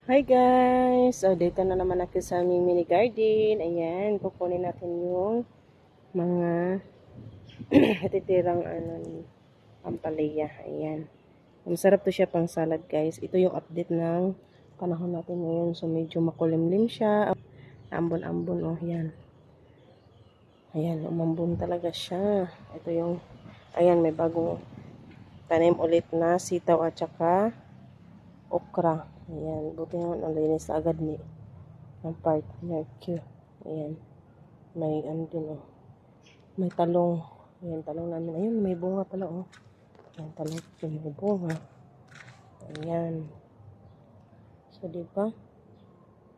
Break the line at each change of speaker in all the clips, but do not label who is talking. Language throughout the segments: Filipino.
Hi guys! So, dito na naman ako sa aming mini garden. Ayan, kukunin natin yung mga natitirang ampalaya. Ayan. Masarap to siya pang salad guys. Ito yung update ng panahon natin ngayon. So, medyo makulimlim siya. Ambon-ambon, oh, yan. Ayan, umambon talaga siya. Ito yung, ayan, may bagong tanim ulit na sitaw at saka okra. Ayan, buti naman ang linis agad ni ang partner Q. Ayan, may ano din, oh. May talong. Ayan, talong namin. Ayan, may bunga pala, oh. Ayan, talong, may bunga. Ayan. So, diba?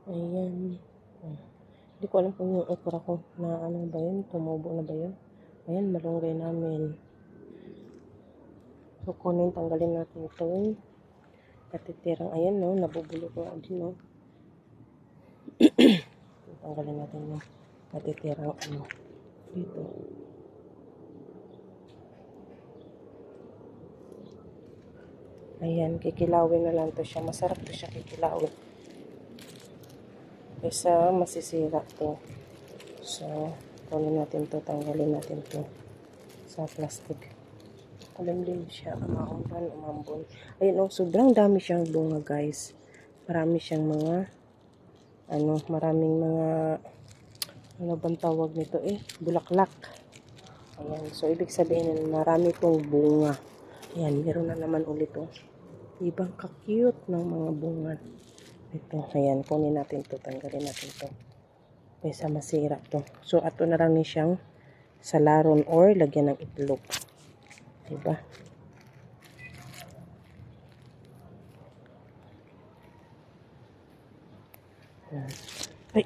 Ayan. Hindi ko alam kung yung okra ko na ano ba yun, tumubo na ba yun. Ayan, malunggay namin. So, kunin, tanggalin natin ito. Natitirang, ayan, no, nabubulok na din, no. Tanggalin natin yung natitirang, ano, dito. Ayan, kikilawin na lang to siya. Masarap to siya kikilawin. Kaysa masisira to. So, kunin natin to, tanggalin natin to sa plastic. Kulimlim siya, umambon. Ayun, oh, sobrang dami siyang bunga, guys. Marami siyang mga, maraming mga, ano bang tawag nito bulaklak. Ayan, so ibig sabihin, marami pong bunga. Ayan, meron na naman ulit, oh. Ibang ka-cute ng mga bunga. Ito, ayan, kunin natin to, tanggalin natin to. Kaysa masira to. So, ato na lang ni siyang salaron or lagyan ng itlog. Diba? Ay,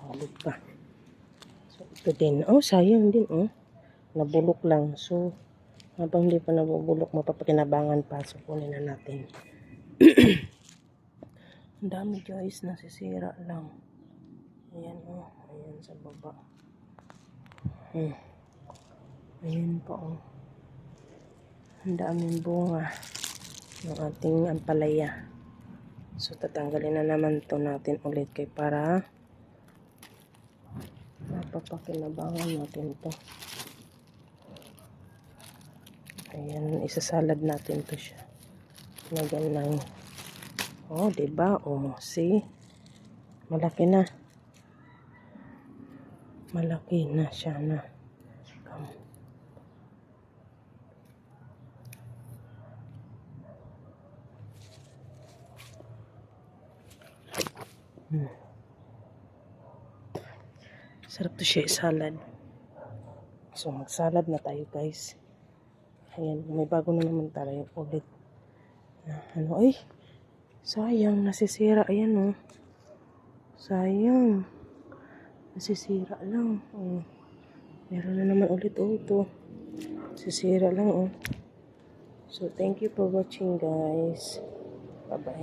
hulog pa. So, ito din. Oh, sayang din, oh. Nabulok lang. So, habang hindi pa nabubulok, mapapakinabangan pa. So, kunin na natin. Ang dami guys, nasisira lang. Ayan, oh. Ayan sa baba. Ayan pa, oh. Ang daming bunga ng ating ampalaya. So, tatanggalin na naman to natin ulit kay para mapapakinabangan natin to. Ayan, isasalad natin to siya. Lagyan lang. Oh, diba? Oh, see? Malaki na. Malaki na siya na. Sarap to siya salad. So, magsalad na tayo guys. Ayan, may bago na naman tayo ulit. Ay, sayang, nasisira. Ayan, oh. Sayang. Nasisira lang. Oh. Meron na naman ulit, oh, ito. Nasisira lang, oh. So, thank you for watching, guys. Bye-bye.